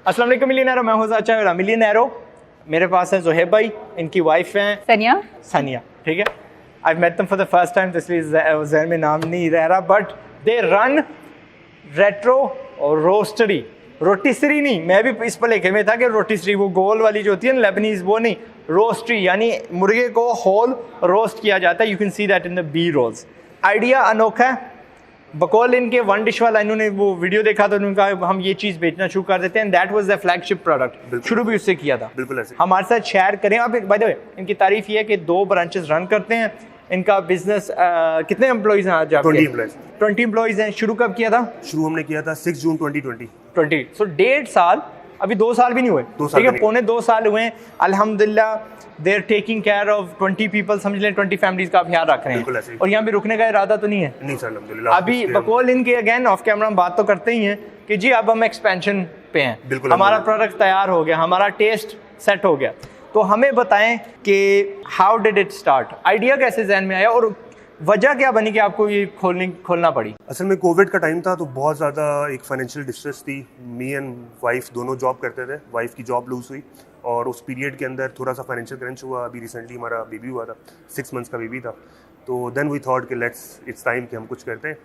अस्सलाम वालेकुम मिलियनेरो, मैं हूं ज़ाचा मिलियनेरो। मेरे पास है ज़ोहेब भाई, इनकी वाइफ हैं सनिया, ठीक है। I met them for the first time, इसलिए जहन में नाम नहीं रह रहा, बट दे रन रेट्रो और रोस्टरी, रोटिसरी नहीं, मैं भी इस पर लिखे में था कि रोटिसरी वो गोल वाली जो होती है ना लेबनीज, वो नहीं, रोस्टरी यानी मुर्गे को होल रोस्ट किया जाता है। You can see that in the B rolls. Idea अनोखा है, बकौल इनके वन डिश वाला, इन्होंने वो वीडियो देखा तो उन्होंने कहा हम ये चीज़ बेचना शुरू कर देते हैं। That was the flagship product, शुरू भी उससे किया था। बिल्कुल ऐसे हमारे साथ शेयर करें। अब बाय द वे इनकी तारीफ ये है कि 2 ब्रांचेस रन करते हैं। इनका बिजनेस कितने एम्प्लॉइज हैं आज आपके? 20 एम्प्लॉइज हैं। शुरू कब किया था? शुरू हमने किया था 6 जून 2020। सो 1.5 साल, अभी 2 साल भी नहीं हुए, ठीक है, पौने 2 साल हुए हैं। अल्हम्दुलिल्लाह they are taking care of 20 people, समझ लें 20 फैमिलीज का ख्याल रख रहे हैं। और यहाँ पे रुकने का इरादा तो नहीं है? नहीं सर, अल्हम्दुलिल्लाह। अभी बकौल इनके अगेन ऑफ कैमरा हम बात तो करते ही हैं कि जी अब हम एक्सपेंशन पे हैं, हमारा प्रोडक्ट तैयार हो गया, हमारा टेस्ट सेट हो गया। तो हमें बताएं कि how did it start, idea कैसे जहन में आया और वजह क्या बनी कि आपको ये खोलना पड़ी? असल में कोविड का टाइम था तो बहुत ज़्यादा एक फाइनेंशियल डिस्ट्रेस थी। मी एंड वाइफ दोनों जॉब करते थे, वाइफ की जॉब लूज हुई और उस पीरियड के अंदर थोड़ा सा फाइनेंशियल क्रंच हुआ। अभी रिसेंटली हमारा बेबी हुआ था, 6 मंथ्स का बेबी था। तो देन वी थॉट कि इट्स टाइम कि हम कुछ करते हैं।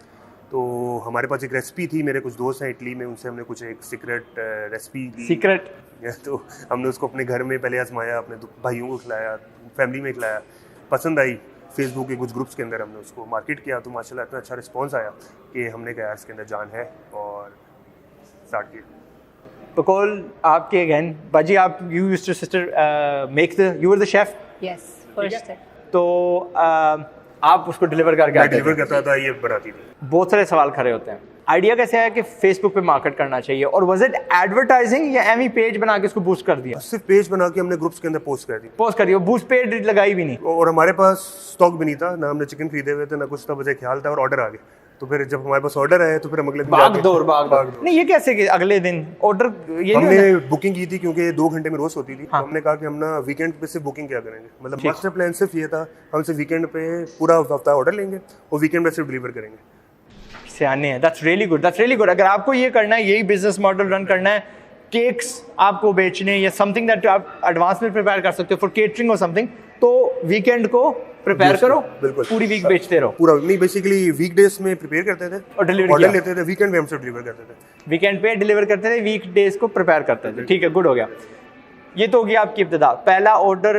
तो हमारे पास एक रेसिपी थी, मेरे कुछ दोस्त हैं इटली में, उनसे हमने कुछ एक सीक्रेट रेसिपी ली। तो हमने उसको अपने घर में पहले आजमाया, अपने भाइयों को खिलाया, फैमिली में खिलाया, पसंद आई। फेसबुक के कुछ ग्रुप्स के अंदर हमने उसको मार्केट किया तो माशाल्लाह इतना अच्छा रिस्पांस आया कि हमने कहा इसके अंदर जान है और स्टार्ट किया। बकौल आपके अगेन बाजी, आप you used to sister make the, you were the chef? Yes, first. तो आप उसको डिलीवर करके आते थे? डिलीवर करता था, ये बनाती थी। बहुत सारे सवाल खड़े होते हैं। आइडिया कैसे आया कि फेसबुक पे मार्केट करना चाहिए, और वाज इट एडवर्टाइजिंग या एमी पेज बना के इसको बूस्ट कर दिया? सिर्फ पेज बना के हमने ग्रुप्स के अंदर पोस्ट कर दी, बूस्ट पेज लगाई भी नहीं। और हमारे पास स्टॉक भी नहीं था, ना हमने चिकन खरीदे हुए थे ना कुछ था, मुझे ख्याल था और ऑर्डर आ गए। तो फिर जब हमारे पास ऑर्डर आया तो फिर हम अगले दिन भाग दौड़ नहीं, ये कैसे कि अगले दिन ऑर्डर? ये हमने बुकिंग की थी क्योंकि 2 घंटे में रोज होती थी। हाँ। तो हमने कहा कि हम ना वीकेंड पे सिर्फ बुकिंग क्या करेंगे, मतलब मास्टर प्लान सिर्फ ये था, हम सिर्फ वीकेंड पे पूरा हफ्ता ऑर्डर लेंगे और वीकेंड में सिर्फ डिलीवर करेंगे। सियाने हैं, that's really good, that's really good. अगर आपको ये करना है, यही बिजनेस मॉडल रन करना है, केक्स आपको बेचने या समथिंग दैट आप एडवांस में प्रिपेयर कर सकते हो फॉर केटरिंग और समथिंग, तो वीकेंड को प्रिपेयर करो, बिल्कुल पूरी वीक बेचते रहो। पूरा नहीं, बेसिकली वीकडेज में प्रिपेयर करते थे और डिलीवर लेते थे, वीकेंड पे हम सब डिलीवर करते थे। वीकेंड पे डिलीवर करते थे, वीकडेज को प्रिपेयर करते थे, ठीक है, गुड हो गया। ये तो हो गया आपकी इब्तिदा। पहला ऑर्डर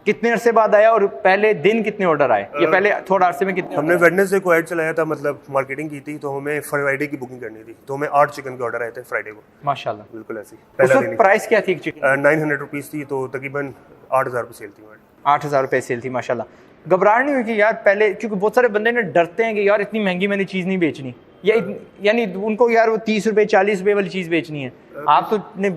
कितने अरसे बाद आया और पहले दिन कितने ऑर्डर आए, या पहले थोड़ा अरसे में कितने? हमने वेडनेसडे को ऐड चलाया था, मतलब मार्केटिंग की थी, तो हमें फ्राइडे की बुकिंग करनी थी, तो हमें 8 चिकन के ऑर्डर आए थे फ्राइडे को। माशाल्लाह, बिल्कुल ऐसी। पहला दिन प्राइस क्या थी चिकन? 900 रुपीज़ थी, तो तकरीबन 8000 रुपये सेल थी। 8000 रुपये सेल थी, माशाल्लाह। घबराहट नहीं हुई कि यार पहले, क्योंकि बहुत सारे बंदे ना डरते हैं कि यार इतनी महंगी मैंने चीज़ नहीं बेचनी, या यानी उनको यार वो 30 रुपये 40 रुपये वाली चीज़ बेचनी है। आप तो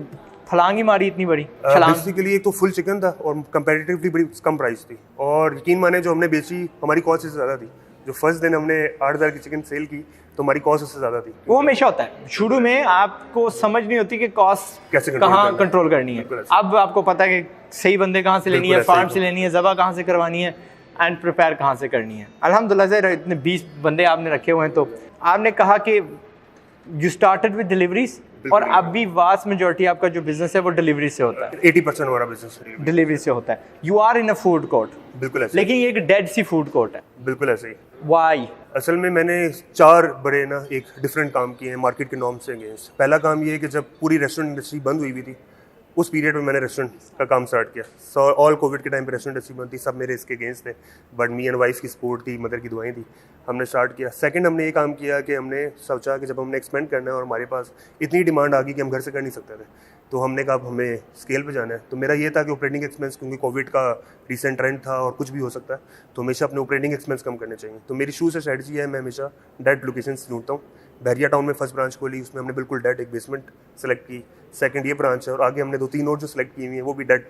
फलांग ही मारी इतनी बड़ी छलांग। बेसिकली एक तो फुल चिकन था और कंपैरेटिवली बड़ी कम प्राइस थी, और यकीन माने जो हमने बेची हमारी कॉस्ट से ज़्यादा थी। जो फर्स्ट दिन हमने 8000 की चिकन सेल की तो हमारी कॉस्ट उससे ज़्यादा थी। वो हमेशा होता है, शुरू में आपको समझ नहीं होती कि कॉस्ट कैसे कहाँ कंट्रोल करनी है। अब आपको पता है कि सही बंदे कहाँ से लेनी है, फार्म से लेनी है, ज़बा कहाँ से करवानी है, एंड प्रिपेयर कहाँ से करनी है। अल्हम्दुलिल्लाह से इतने 20 बंदे आपने रखे हुए हैं। तो आपने कहा कि यू स्टार्टेड विद डिलीवरीज, और अब भी वास्ट मेजॉरिटी आपका जो बिजनेस है वो डिलीवरी से होता है। 80% हमारा बिजनेस डिलीवरी से होता है। You are in a food court, बिल्कुल ऐसे, लेकिन ये एक डेड सी फूड कोर्ट है। बिल्कुल ऐसे ही। वाई? असल में मैंने 4 बड़े ना एक डिफरेंट काम किए हैं मार्केट के नॉर्म से अगेंस्ट। पहला काम ये है कि जब पूरी रेस्टोरेंट इंडस्ट्री बंद हुई हुई थी, उस पीरियड में मैंने रेस्टोरेंट का काम स्टार्ट किया। ऑल कोविड के टाइम पे रेस्टोरेंट इंडस्ट्री बंद थी, सब मेरे इसके अगेंस्ट थे, बट मी एंड वाइफ की सपोर्ट थी, मदर की दुआएं थी, हमने स्टार्ट किया। सेकंड हमने ये काम किया कि हमने सोचा कि जब हमने एक्सपेंड करना है और हमारे पास इतनी डिमांड आ गई कि हम घर से कर नहीं सकते थे, तो हमने कहा हमें स्केल पे जाना है। तो मेरा ये था कि ऑपरेटिंग एक्सपेंस, क्योंकि कोविड का रिसेंट ट्रेंड था और कुछ भी हो सकता है, तो हमेशा अपने ऑपरेटिंग एक्सपेंस कम करने चाहिए। तो मेरी शुरू से स्ट्रेटजी है, मैं हमेशा डेट लोकेशन ढूंढता हूँ। बहरिया टाउन में फर्स्ट ब्रांच खोली, उसमें हमने बिल्कुल डेट एक बेसमेंट सेलेक्ट की। सेकंड ये ब्रांच है, और आगे हमने 2-3 और जो सेलेक्ट की हुई है वो भी डेट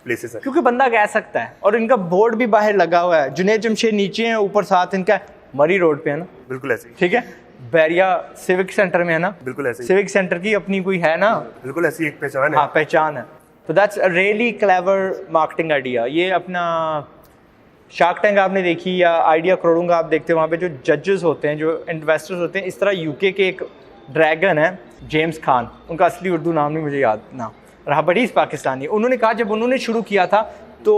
प्लेसेस है। क्योंकि बंदा कह सकता है, और इनका बोर्ड भी बाहर लगा हुआ है, जुनैद जमशेद नीचे है, ऊपर साथ इनका मरी रोड पे है ना, बिल्कुल ऐसे, ठीक है, बहरिया सिविक सेंटर में है ना, बिल्कुल ऐसे। सिविक सेंटर की अपनी कोई है ना, बिल्कुल ऐसी एक पहचान है। हाँ, पहचान है। तो that's a really clever marketing idea. ये अपना शार्क टैंक आपने देखी या आइडिया करोड़ों का आप देखते हो, वहाँ पे जो जजेस होते हैं, जो इन्वेस्टर्स होते हैं, इस तरह यूके के एक ड्रैगन है, जेम्स खान, उनका असली उर्दू नाम नहीं मुझे याद ना रहा, बट इस पाकिस्तानी। उन्होंने कहा जब उन्होंने शुरू किया था तो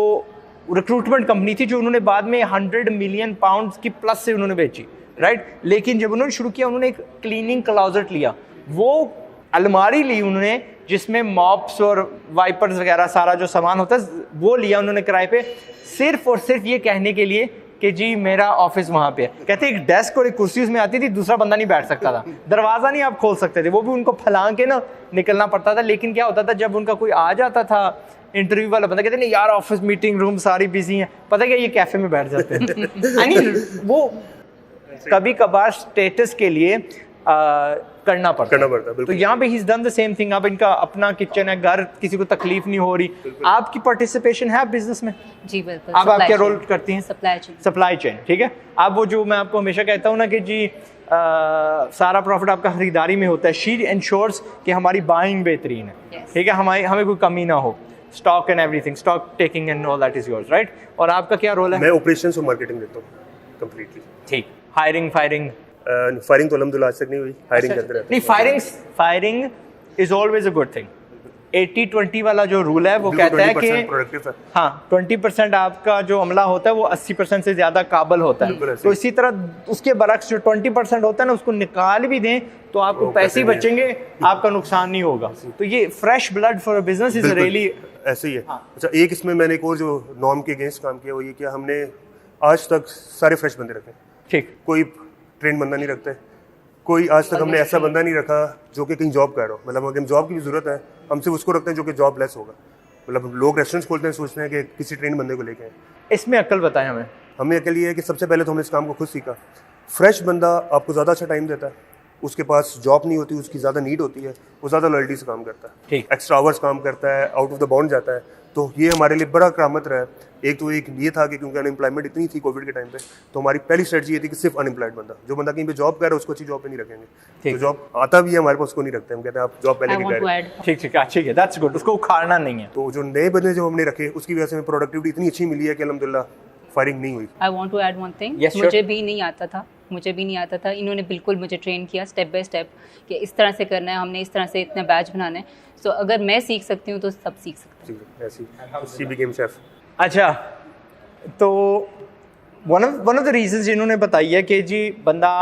रिक्रूटमेंट कंपनी थी जो उन्होंने बाद में 100 मिलियन पाउंड्स की प्लस से उन्होंने बेची, राइट। लेकिन जब उन्होंने शुरू किया उन्होंने एक क्लीनिंग क्लोजेट लिया, वो अलमारी ली उन्होंने जिसमें मॉप्स और वाइपर्स वगैरह सारा जो सामान होता है वो लिया उन्होंने किराए पे, सिर्फ और सिर्फ ये कहने के लिए कि जी मेरा ऑफिस वहाँ पे है। कहते एक डेस्क और एक कुर्सी उसमें आती थी, दूसरा बंदा नहीं बैठ सकता था, दरवाज़ा नहीं आप खोल सकते थे, वो भी उनको फलांग के ना निकलना पड़ता था। लेकिन क्या होता था जब उनका कोई आ जाता था इंटरव्यू वाला बंदा, कहते नहीं यार ऑफिस मीटिंग रूम सारी बिजी हैं, पता क्या ये कैफे में बैठ जाते हैं। यानी वो कभी कभार स्टेटस के लिए करना पड़ता है। तो यहाँ पे ही डन द सेम थिंग। अब इनका अपना किचन है, घर, किसी को तकलीफ नहीं हो रही। आपकी पार्टिसिपेशन है बिजनेस में? जी बिल्कुल। आप क्या रोल करती हैं? सप्लाई चेन, ठीक है। आप वो जो मैं आपको हमेशा कहता हूँ ना कि जी सारा प्रॉफिट आपका खरीदारी में होता है। शी इंश्योर्स कि हमारी बाइंग बेहतरीन है, ठीक है, हमें कोई कमी ना हो, stock and everything, stock taking and all that is yours, right. और आपका क्या रोल है? मैं ऑपरेशंस और मार्केटिंग देखता हूँ कंप्लीटली। ठीक। हायरिंग फायरिंग फायरिंग तो अल्हम्दुलिल्लाह आज तक नहीं हुई, हायरिंग करते रहते हैं। नहीं, firing is always a good thing. 80-20 वाला जो रूल है वो कहता है कि हाँ 20% आपका जो अमला होता है वो 80% से ज्यादा काबल होता है। तो इसी तरह उसके बरक्स जो 20% होता है ना उसको निकाल भी दें तो आपको पैसे बचेंगे, आपका नुकसान नहीं होगा। तो ये fresh blood for a business is really ऐसे ही है। अच्छा, एक इसमें मैंने एक और जो नॉर्म के अगेंस्ट काम किया वो ये किया, हमने आज तक सारे फ्रेश बंदे रखे। ठीक। कोई ट्रेन बंदा नहीं रखते, कोई आज तक हमने ऐसा बंदा नहीं रखा जो कि कहीं जॉब कर रहा हो। मतलब अगर जॉब की भी जरूरत है हम सिर्फ उसको रखते हैं जो कि जॉब लेस होगा। मतलब लोग रेस्टोरेंट्स खोलते हैं सोचते हैं कि किसी ट्रेन बंदे को लेके आए। इसमें अक्ल बताएं हमें। हमें अक्ल ये है कि सबसे पहले तो हमने इस काम को खुद सीखा। फ्रेश बंदा आपको ज़्यादा अच्छा टाइम देता है, उसके पास जॉब नहीं होती, उसकी ज़्यादा नीड होती है, वो ज़्यादा लॉयल्टी से काम करता है, ठीक, एक्स्ट्रा आवर्स काम करता है, आउट ऑफ द बाउंड जाता है। तो ये हमारे लिए बड़ा करामत रहा है। एक तो एक ये था कि क्योंकि अनएम्प्लॉयमेंट इतनी थी कोविड के टाइम पे, तो हमारी पहली स्ट्रेटजी ये थी कि सिर्फ अनएम्प्लॉयड बंदा, जो बंदा कहीं पे जॉब कर रहा है उसको अच्छी जॉब पे नहीं रखेंगे। तो जॉब आता भी है हमारे पास उसको नहीं रखते, हम कहते हैं आप जॉब पहले की करें। ठीक ठीक, अच्छी है, दैट्स गुड, उसको उखाड़ना नहीं है। तो जो नए बंदे जो हमने रखे उसकी वजह से हमें प्रोडक्टिविटी इतनी अच्छी मिली है कि अल्हम्दुलिल्लाह फायरिंग नहीं हुई। I want to add one thing, मुझे भी नहीं आता था, इन्होंने बिल्कुल मुझे ट्रेन किया स्टेप बाय स्टेप कि इस तरह से करना है, हमने इस तरह से इतना बैच बनाना है। सो अगर मैं सीख सकती हूँ तो सब सीख सकते हैं। ऐसी शी बिकेम शेफ। अच्छा, तो वन ऑफ द रीजंस जिन्होंने बताई है कि जी बंदा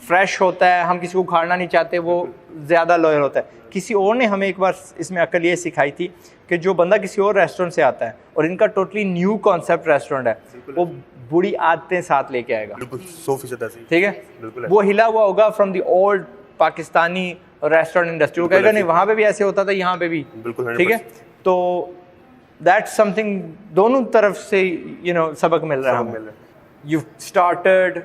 फ्रेश होता है, हम किसी को उखाड़ना नहीं चाहते, वो ज़्यादा लॉयल होता है। किसी और ने हमें एक बार इसमें अकल ये सिखाई थी कि जो बंदा किसी और रेस्टोरेंट से आता है और इनका टोटली न्यू कॉन्सेप्ट रेस्टोरेंट है, वो बुरी आदतें साथ लेके आएगा। बिल्कुल 100% ऐसे ही। ठीक है, वो हिला हुआ होगा from the old Pakistani restaurant industry. वो कहेगा नहीं वहाँ पे भी ऐसे होता था, यहाँ पे भी। बिल्कुल, ठीक है। तो दैट्स समथिंग दोनों तरफ से सबक मिल रहा है। यू स्टार्टेड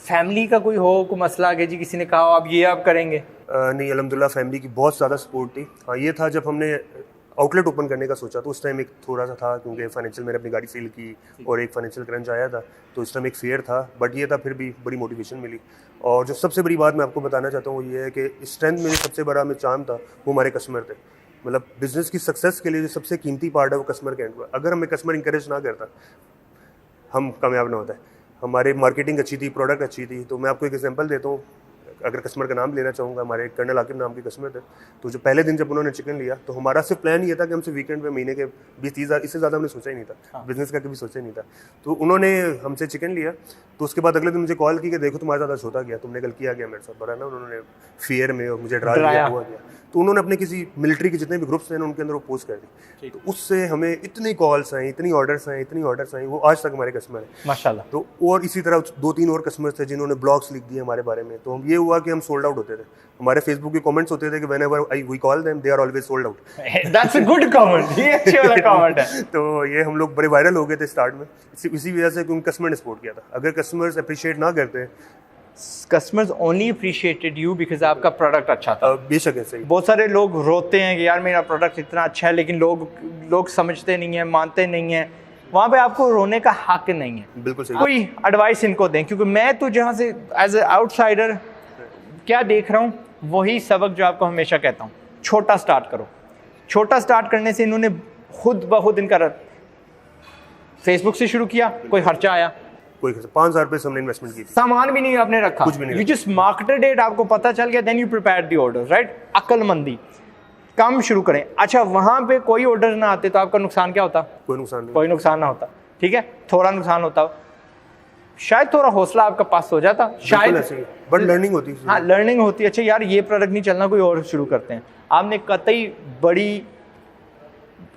फैमिली का कोई मसला कि जी किसी ने कहा आप ये आप करेंगे? नहीं, अल्हम्दुलिल्लाह फैमिली की बहुत ज़्यादा सपोर्ट थी। हाँ, ये था जब हमने आउटलेट ओपन करने का सोचा तो उस टाइम एक थोड़ा सा था क्योंकि फाइनेंशियल मैंने अपनी गाड़ी सेल की और एक फाइनेंशियल क्रंच आया था, तो उस टाइम एक फेयर था। बट ये था फिर भी बड़ी मोटिवेशन मिली। और जो सबसे बड़ी बात मैं आपको बताना चाहता हूँ वो ये है कि स्ट्रेंथ मेरी सबसे बड़ा में चार्म था वो हमारे कस्टमर थे। मतलब बिजनेस की सक्सेस के लिए जो सबसे कीमती पार्ट है वो कस्टमर के एंड पर। अगर हमें कस्टमर इंकरेज ना करता हम कामयाब ना होता है। हमारी मार्केटिंग अच्छी थी, प्रोडक्ट अच्छी थी। तो मैं आपको एक एग्जांपल देता हूँ, अगर कस्टमर का नाम लेना चाहूँगा, हमारे कर्नल आकिब नाम के कस्टमर थे। तो जो पहले दिन जब उन्होंने चिकन लिया तो हमारा सिर्फ प्लान ये था कि हमसे वीकेंड पे महीने के 20-30 हज़ार, इससे ज़्यादा हमने सोचा ही नहीं था। बिजनेस का कभी सोचा ही नहीं था। तो उन्होंने हमसे चिकन लिया, तो उसके बाद अगले दिन मुझे कॉल की कि देखो तुम्हारे साथ होता गया, तुमने कल किया गया मेरे साथ, बड़ा ना उन्होंने फियर में और मुझे डराया हुआ गया। तो उन्होंने अपने किसी मिलिट्री के जितने भी ग्रुप्स थे उनके अंदर वो पोस्ट कर दी। तो उससे हमें इतनी कॉल्स आई, इतनी ऑर्डर्स आई, वो आज तक हमारे कस्टमर हैं माशाल्लाह। तो और इसी तरह 2-3 और कस्टमर्स थे जिन्होंने ब्लॉग्स लिख दिए हमारे बारे में। तो हम ये हुआ कि हम सोल्ड आउट होते थे। हमारे फेसबुक के कमेंट्स होते थे कि whenever we call them they are always sold out. That's a good comment, ये अच्छे वाला कमेंट है। तो ये हम लोग बड़े वायरल हो गए थे स्टार्ट में, इसी वजह से क्योंकि कस्टमर ने सपोर्ट किया था। अगर कस्टमर्स अप्रिशिएट ना करते, customers only appreciated you because आपका प्रोडक्ट अच्छा था। बेशक ऐसे ही बहुत सारे लोग रोते हैं कि यार मेरा प्रोडक्ट इतना अच्छा है, लेकिन लोग समझते नहीं है, मानते नहीं है। वहाँ पे आपको रोने का हक नहीं है। बिल्कुल सही। कोई एडवाइस इनको दें, क्योंकि मैं तो जहाँ से एज ए आउटसाइडर क्या देख रहा हूँ वही सबक जो आपको हमेशा कहता हूँ, छोटा स्टार्ट करो। छोटा स्टार्ट करने से इन्होंने खुद ब खुद इनका फेसबुक से शुरू किया, कोई खर्चा आया, कोई 5,000 रुपये से हमने इन्वेस्टमेंट की थी। सामान भी नहीं आपने रखा, कुछ भी नहीं, यू जस्ट मार्केटेड इट, आपको पता चल गया, then you prepared the order, right. अक्लमंदी, काम शुरू करें। अच्छा, वहां पे कोई ऑर्डर ना आते तो आपका नुकसान क्या होता? कोई नुकसान नहीं, कोई नुकसान ना होता, ठीक है, थोड़ा नुकसान होता, शायद थोड़ा हौसला आपका पास हो जाता, शायद, बट लर्निंग होती है। हाँ, लर्निंग होती है। अच्छा यार, ये प्रोडक्ट नहीं चलना, कोई और शुरू करते हैं। आपने कतई बड़ी,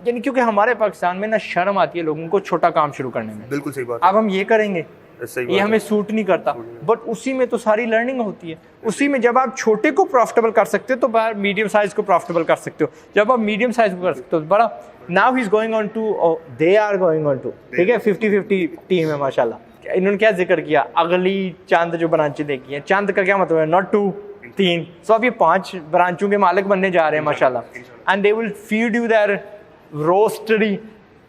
यानी क्योंकि हमारे पाकिस्तान में ना शर्म आती है लोगों को छोटा काम शुरू करने में। बिल्कुल सही बात। अब हम ये करेंगे, सही ये हमें सूट नहीं करता, बट उसी में तो सारी लर्निंग होती है। उसी में जब आप छोटे को प्रॉफिटेबल कर सकते हो तो बाहर मीडियम साइज को प्रॉफिटेबल कर सकते हो, जब आप मीडियम साइज को कर सकते हो बड़ा। Now he is going on to, they are going on to, ठीक है, 50-50 टीम है माशाल्लाह। इन्होंने क्या जिक्र किया, अगली चांद जो ब्रांचें देखी हैं, चांद का क्या मतलब है, नॉट 2 3, सो अब ये 5 ब्रांचों के मालिक बनने जा रहे हैं माशाल्लाह। And they will feed you their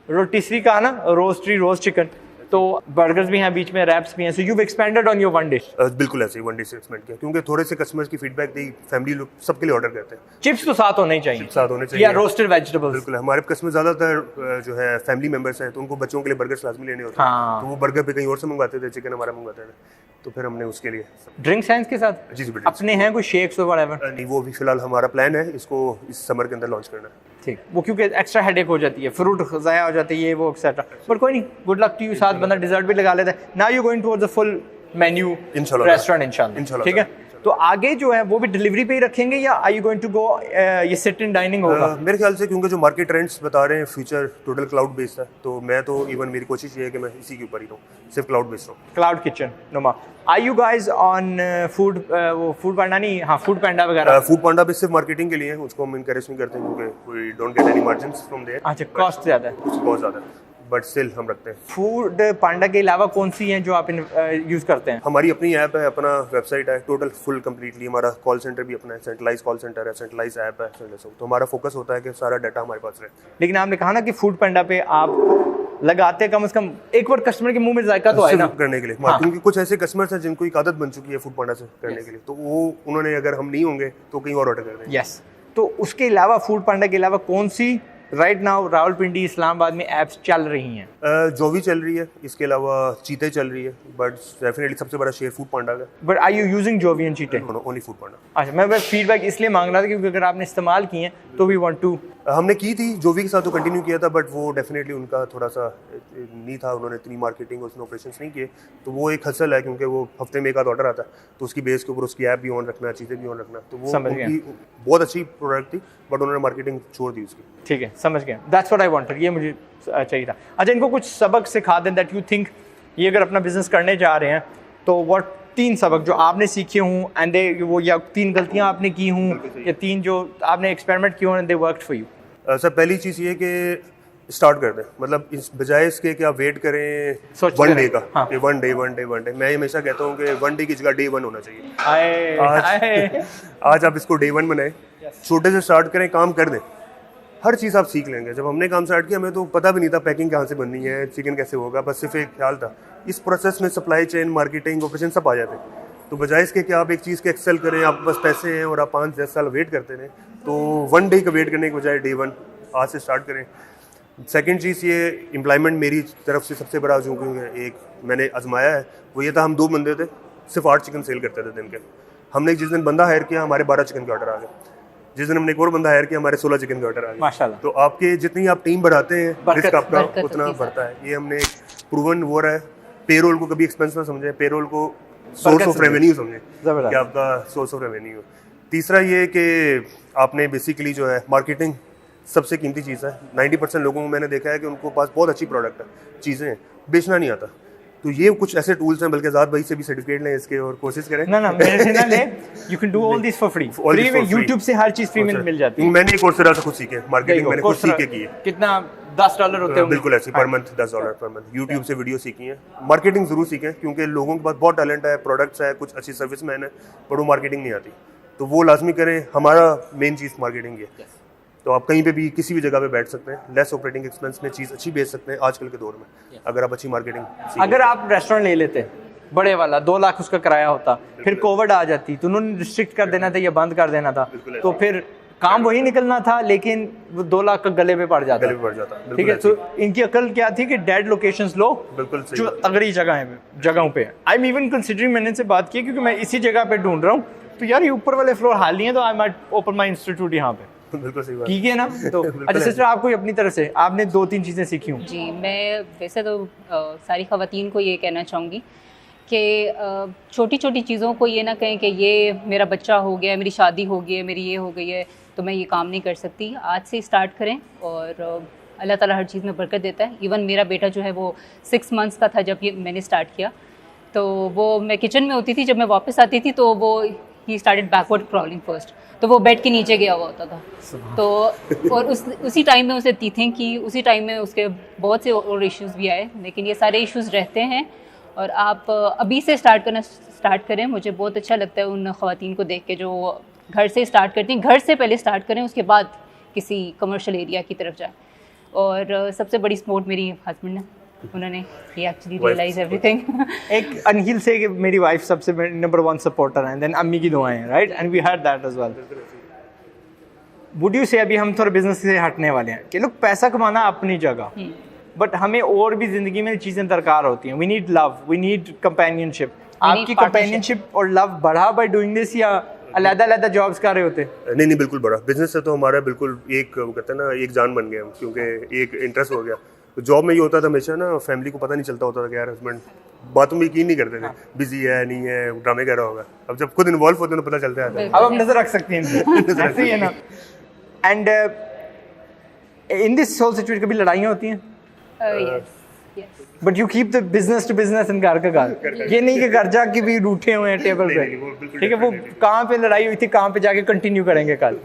rotisserie का ना, रोस्ट चिकन, तो बर्गर्स भी हैं बीच में, रैप्स भी हैं। So you expanded on your one dish. बिल्कुल ऐसे ही वन डिश से एक्सपेंड किया, क्योंकि थोड़े से कस्टमर्स की फीडबैक दी, फैमिली लोग सबके लिए ऑर्डर करते हैं। चिप्स तो साथ होने ही चाहिए, साथ होने चाहिए, या रोस्टेड वेजिटेबल्स। बिल्कुल, हमारे कस्टमर ज़्यादातर जो है फैमिली मेंबर्स हैं, तो उनको बच्चों के लिए बर्गर्स लाजमी लेने होते हैं, तो वो बर्गर पे कहीं और से मंगवाते थे, चिकन हमारा मंगवाते थे, तो फिर हमने उसके लिए ड्रिंक साइंस के साथ जी अपने हैं कोई शेक्स और व्हाटएवर? नहीं, वो भी फिलहाल हमारा प्लान है इसको इस समर के अंदर लॉन्च करना है। ठीक, वो क्योंकि एक्स्ट्रा हेडेक हो जाती है, फ्रूट ज़ाया हो जाती है, ये वो एक्सेट्रा, बट कोई नहीं, गुड लक टू यू। साथ बंदा डिजर्ट भी लगा लेता है। Now you going towards the full menu restaurant इंशाल्लाह, ठीक है। तो आगे जो है वो भी डिलीवरी पे ही रखेंगे, या आई यू गोइंग टू गो, ये सिट इन डाइनिंग होगा? मेरे ख्याल से, क्योंकि जो मार्केट ट्रेंड्स बता रहे हैं फ्यूचर टोटल क्लाउड बेस्ड है, तो मैं तो इवन मेरी कोशिश ये है कि मैं इसी के ऊपर ही रहूँ, सिर्फ क्लाउड बेस्ड रहूँ। क्लाउड किचन नुमा। Are you guys on food, वो फूड पांडा नहीं, हाँ फूड पांडा वगैरह? फूड पांडा भी सिर्फ मार्केटिंग के लिए है, उसको हम इनकरेज नहीं करते हैं, क्योंकि we don't get any margins from there. अच्छा, कॉस्ट ज़्यादा है, बहुत ज़्यादा है, बट स्टिल हम रखते हैं। फूड पांडा के अलावा कौन सी हैं जो आप यूज़ करते हैं? हमारी अपनी ऐप है, अपना वेबसाइट है, टोटल फुल कंप्लीटली हमारा कॉल सेंटर भी अपना है, सेंट्रलाइज कॉल सेंटर है, सेंट्रलाइज ऐप है, तो हमारा फोकस होता है कि सारा डाटा हमारे पास रहे। लेकिन आपने कहा ना कि फूड पांडा पे आप लगाते कम से कम एक बार कस्टमर के मुंह में जायका तो आए ना करने के लिए, हाँ। क्योंकि कुछ ऐसे कस्टमर्स हैं जिनको एक आदत बन चुकी है फूड पांडा से करने के लिए, तो वो उन्होंने, अगर हम नहीं होंगे तो कहीं और ऑर्डर कर देंगे। यस, तो उसके अलावा फूड पांडा के अलावा कौन सी राइट नाउ रावलपिंडी इस्लामाबाद में ऐप्स चल रही हैं? जो भी चल रही है, इसके अलावा चीते चल रही है, बट डेफिनेटली सबसे बड़ा शेयर फूड पांडा का। But are you using Zovi and Cheetay? Only Foodpanda. अच्छा, मैं बस फीडबैक इसलिए मांग रहा था क्योंकि अगर आपने इस्तेमाल किए हैं तो वी वांट टू। हमने की थी जोवी के साथ, तो कंटिन्यू किया था, बट वो डेफिनेटली उनका थोड़ा सा नहीं था, उन्होंने इतनी मार्केटिंग और उसमें ऑपरेशंस नहीं किए, तो वो एक हसल है, क्योंकि वो हफ्ते में एक आध ऑर्डर आता है, तो उसकी बेस के ऊपर उसकी ऐप भी ऑन रखना, चीज़ें भी ऑन रखना, तो वो उनकी बहुत अच्छी प्रोडक्ट थी, बट उन्होंने मार्केटिंग छोड़ दी उसकी। ठीक है, समझ गया, दैट्स व्हाट आई वांटेड, ये मुझे चाहिए था। अच्छा, इनको कुछ सबक सिखा दें दैट यू थिंक ये अगर अपना बिजनेस करने जा रहे हैं तो व्हाट 3 सबक जो आपने सीखे हों एंड दे, वो या 3 गलतियां आपने की हों, या 3 जो आपने एक्सपेरिमेंट किए हों and they worked for you? Sir, पहली चीज़ ये कि स्टार्ट कर दें, मतलब इस बजाय इसके कि आप वेट करें वन डे का, हाँ। कि वन डे, मैं हमेशा कहता हूँ कि वन डे की जगह डे 1 होना चाहिए। आज आप इसको डे 1 बनाएं, छोटे से स्टार्ट करें, काम कर दें, हर चीज़ आप सीख लेंगे। जब हमने काम स्टार्ट किया, हमें तो पता भी नहीं था पैकिंग कहाँ से बननी है, चिकन कैसे होगा, बस सिर्फ एक ख्याल था। इस प्रोसेस में सप्लाई चेन, मार्केटिंग, ऑपरेशन सब आ जाते हैं, तो बजाय इसके कि आप एक चीज़ के एक्सेल करें, आप बस पैसे हैं और आप 5-10 साल वेट करते रहें, तो वन डे का वेट करने के बजाय डे 1 आज से स्टार्ट करें। सेकंड चीज़ ये एम्प्लॉयमेंट मेरी तरफ से सबसे बड़ा जो एक मैंने आजमाया है, वो ये था, हम 2 बंदे थे, सिर्फ 8 चिकन सेल करते थे दिन के। हमने जिस दिन बंदा हायर किया, हमारे 12 चिकन के ऑर्डर आ गए। जिस दिन हमने एक और बंदा हायर किया, हमारे 16 चिकन के ऑर्डर आ गए माशाल्लाह। तो आपके जितनी आप टीम बढ़ाते हैं, रिस्क आपका उतना बढ़ता है। ये हमने प्रूवन वो रहा है। पेरोल को कभी एक्सपेंस ना समझे, पेरोल को सोर्स ऑफ रेवेन्यू समझे कि आपका सोर्स ऑफ रेवेन्यू। तीसरा ये कि आपने बेसिकली जो है मार्केटिंग सबसे कीमती चीज़ है। 90% लोगों को मैंने देखा है कि उनको पास बहुत अच्छी प्रोडक्ट है, चीज़ें हैं, बेचना नहीं आता। तो ये कुछ ऐसे टूल्स हैं, बल्कि आजाद भाई से भी सर्टिफिकेट लें इसके और कोशिश करें। ना मेरे से ना ले, you can do all this for free. Free में YouTube से हर चीज़ फ्री में मिल जाती है। मैंने एक कोर्स से खुद सीखे, मार्केटिंग मैंने खुद सीख के की है। कितना $10 होते हैं? बिल्कुल ऐसे per month $10 per month. YouTube से वीडियो सीखी है। मार्केटिंग जरूर सीखें, क्योंकि लोगों के पास बहुत टैलेंट है, प्रोडक्ट्स है, कुछ अच्छी सर्विस मैन है, पर वो मार्केटिंग नहीं आती, तो वो लाजमी करें। हमारा मेन चीज़ मार्केटिंग है। तो आप कहीं पे भी किसी भी जगह पे बैठ सकते हैं, लेस ऑपरेटिंग एक्सपेंस में चीज़ अच्छी बेच सकते हैं आजकल के दौर में, अगर आप अच्छी मार्केटिंग। अगर आप रेस्टोरेंट ले लेते बड़े वाला, 2 लाख उसका किराया होता, फिर कोविड आ जाती तो उन्होंने रिस्ट्रिक्ट कर देना था या बंद कर देना था, तो फिर काम वही निकलना था, लेकिन वो 2 लाख का गले पे पड़ जाता। ठीक है, तो इनकी अकल क्या थी कि डेड लोकेशंस लो, बिल्कुल जो तगड़ी जगहों पे। आई एम इवन कंसिडरिंग, मैंने इनसे बात की क्योंकि मैं इसी जगह पे ढूंढ रहा हूँ, तो यार ये ऊपर वाले फ्लोर हाल नहीं है, तो I might open my institute यहाँ पे। बिल्कुल सही बात, ठीक है ना। तो अच्छा सिस्टर, आपको अपनी तरफ से आपने 2-3 चीज़ें सीखी हूँ। जी, मैं वैसे तो सारी ख़वातीन को ये कहना चाहूँगी कि छोटी छोटी चीज़ों को ये ना कहें कि ये मेरा बच्चा हो गया, मेरी शादी हो गई है, मेरी ये हो गई है, तो मैं ये काम नहीं कर सकती। आज से स्टार्ट करें और अल्लाह ताला हर चीज़ में बरकत देता है। इवन मेरा बेटा जो है वो 6 मंथ्स का था जब ये मैंने स्टार्ट किया, तो वो मैं किचन में होती थी, जब मैं वापस आती थी तो वो he started backward crawling first, तो वो बेड के नीचे गया हुआ होता था। तो और उसी टाइम में उसे टीथिंग की, उसी टाइम में उसके बहुत से और इश्यूज़ भी आए, लेकिन ये सारे इश्यूज़ रहते हैं और आप अभी से स्टार्ट करें। मुझे बहुत अच्छा लगता है उन ख़वातीन को देख के जो घर से स्टार्ट करती हैं। घर से पहले स्टार्ट करें, उसके बाद किसी कमर्शियल एरिया की तरफ जाएं। और सबसे बड़ी सपोर्ट मेरी हस्बैंड है, उन्होंने ये एक्चुअली रियलाइज एवरीथिंग। एक अनहिल से कि मेरी वाइफ सबसे नंबर 1 सपोर्टर है, देन अम्मी की दुआएं हैं, right, and we heard that as well. Would you say, अभी हम थोड़ा बिजनेस से हटने वाले हैं कि लोग पैसा कमाना अपनी जगह, बट हमें और भी जिंदगी में चीजें दरकार होती हैं। We need love, we need companionship. आपकी कंपेनियनशिप और लव बढ़ा बाय डूइंग दिस, या अलग-अलग जॉब्स कर रहे होते? नहीं, बिल्कुल बढ़ा। बिजनेस से तो हमारा बिल्कुल एक, वो कहते हैं ना, एक जान बन गया, क्योंकि एक इंटरेस्ट हो गया। तो जॉब में ये होता था हमेशा ना, फैमिली को पता नहीं चलता होता था कि यार हस्बैंड बातों में यकीन नहीं करते थे, बिजी है नहीं है, ड्रामे कर रहा होगा। अब जब खुद इन्वॉल्व होते हैं तो पता चलता है। अब आप नजर रख सकते हैं, ऐसे ही है ना। And in this whole situation कभी लड़ाइयाँ होती हैं? But you keep the business to business in घर का घर, ये नहीं कि घर जाके भी रूठे हुए हैं टेबल पे। ठीक है, वो कहाँ पे लड़ाई हुई थी, कहाँ पे जाके कंटिन्यू करेंगे कल।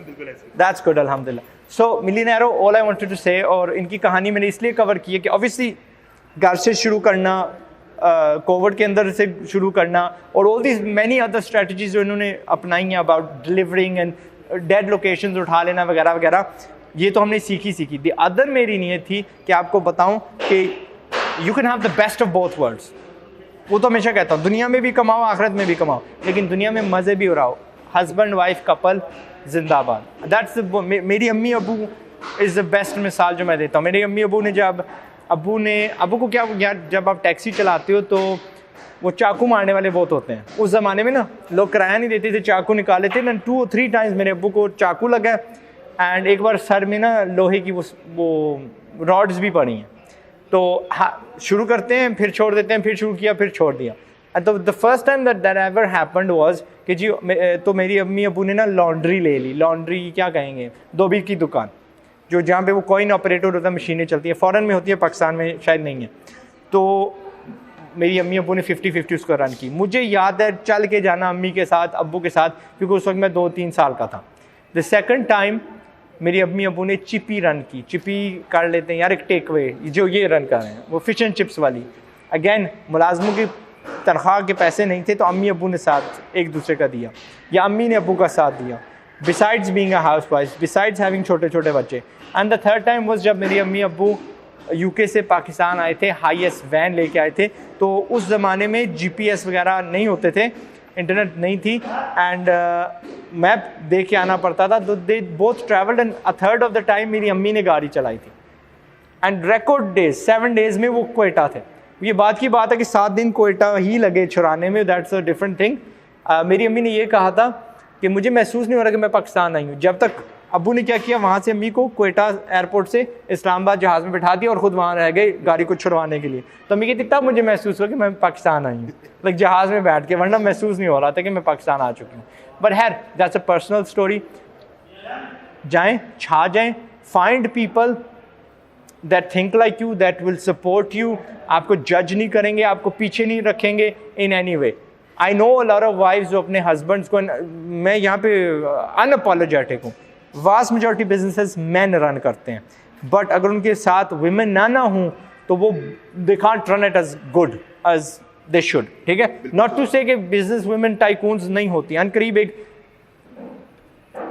दैट्स गुड, अल्हम्दुलिल्लाह। सो मिलियनेरो, ऑल आई वांटेड टू से, और इनकी कहानी मैंने इसलिए कवर की है कि ऑब्वियसली घर से शुरू करना, कोविड के अंदर से शुरू करना, और all these many other strategies जो इन्होंने अपनाई हैं about delivering and dead locations उठा लेना वगैरह वगैरह, ये तो हमने सीखी। द अदर मेरी नीयत थी कि आपको बताऊं कि you can have the best of both worlds. वो तो हमेशा कहता हूँ, दुनिया में भी कमाओ, आखिरत में भी कमाओ, लेकिन दुनिया में मज़े भी उड़ाओ। हस्बैंड वाइफ कपल जिंदाबाद। दैट्स मेरी अम्मी अबू इज़ द बेस्ट मिसाल जो मैं देता हूँ। मेरी अम्मी अबू ने अबू को क्या यार, जब आप टैक्सी चलाते हो तो वो चाकू मारने वाले बहुत होते हैं। उस ज़माने में ना लोग किराया नहीं देते थे, चाकू निकाले थे ना। 2 or 3 टाइम्स मेरे अबू को चाकू लगा, एंड एक बार सर में ना लोहे की वो रॉड्स भी पड़ी हैं। तो हाँ, शुरू करते हैं, फिर छोड़ देते हैं, फिर शुरू किया, फिर छोड़ दिया। And the first time that ever happened was कि जी तो मेरी अम्मी अबू ने ना लॉन्ड्री ले ली। लॉन्ड्री क्या कहेंगे, धोबी की दुकान, जो जहाँ पे वो कॉइन ऑपरेटर होता है, मशीनें चलती है, फ़ॉरेन में होती है, पाकिस्तान में शायद नहीं है। तो मेरी अम्मी अबू ने 50-50 उसको रन की। मुझे याद है चल के जाना अम्मी के साथ, अब्बू के साथ, क्योंकि उस वक्त मैं 2-3 साल का था। द सेकंड टाइम मेरी अम्मी अबू ने चिपी रन की। चिपी कर लेते हैं यार, एक टेक वे जो ये रन कर रहे हैं, वो फिश एंड चिप्स वाली। अगेन मुलाजमों की तनख्वाह के पैसे नहीं थे, तो अम्मी अबू ने साथ एक दूसरे का दिया, या अम्मी ने अबू का साथ दिया। Besides being a house wife, besides having छोटे छोटे बच्चे। And the third time was जब मेरी अम्मी अबू यूके से पाकिस्तान आए थे, हाईएस्ट वैन लेके आए थे। तो उस ज़माने में GPS वगैरह नहीं होते थे, इंटरनेट नहीं थी, एंड मैप देख के आना पड़ता था। तो they both travelled, and a third of the time मेरी अम्मी ने गाड़ी चलाई थी। एंड रिकॉर्ड डेज 7 डेज़ में वो कोयटा थे। ये बात की बात है कि 7 दिन कोयटा ही लगे छुड़ाने में। That's a different thing. मेरी अम्मी ने ये कहा था कि मुझे महसूस नहीं हो रहा कि मैं पाकिस्तान आई हूँ। जब तक अब्बू ने क्या किया, वहाँ से अम्मी को कोयटा एयरपोर्ट से इस्लामाबाद जहाज़ में बैठा दिया और ख़ुद वहाँ रह गए गाड़ी को छुड़वाने के लिए। तो अम्मी कहती तब मुझे महसूस हुआ कि मैं पाकिस्तान आई हूँ, लाइक जहाज़ में बैठ के, वरना महसूस नहीं हो रहा था कि मैं पाकिस्तान आ चुकी हूँ। But here that's a personal story. जाएँ, छा जाएँ, find people that think like you, that will support you. आपको जज नहीं करेंगे, आपको पीछे नहीं रखेंगे in any way. I know a lot of wifes जो अपने हस्बैंड्स को, मैं यहाँ पे अनअपोलोजेटिक हूँ, vast majority businesses man run करते हैं, बट अगर उनके साथ वुमेन ना हों तो वो they can't run it as good as they should. ठीक है, नॉट टू से कि बिजनेस वुमेन टाइकून्स नहीं होती। अनकरीब एक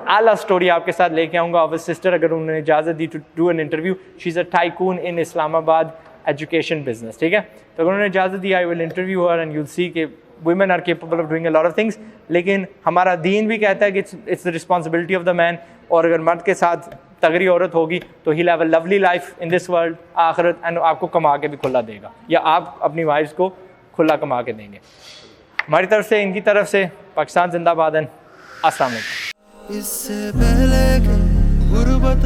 आला स्टोरी आपके साथ लेके आऊँगा ऑफ अ सिस्टर, अगर उन्होंने इजाज़त दी to do an interview. She is a tycoon in Islamabad education business. ठीक है, तो अगर उन्होंने इजाज़त दी, I will interview her and you'll see कि women are capable of doing a lot of things, लेकिन हमारा दीन भी कहता है कि it's the responsibility of the man, और अगर मर्द के साथ तगड़ी औरत होगी तो he'll have a lovely life in this world, आखिरत, and आपको कमा के भी खुला देगा, या आप अपनी वाइफ्स को खुला कमा के देंगे। हमारी तरफ से, इनकी तरफ से, पाकिस्तान जिंदाबाद। अस्सलाम वालेकुम। इससे पहले गुर्बत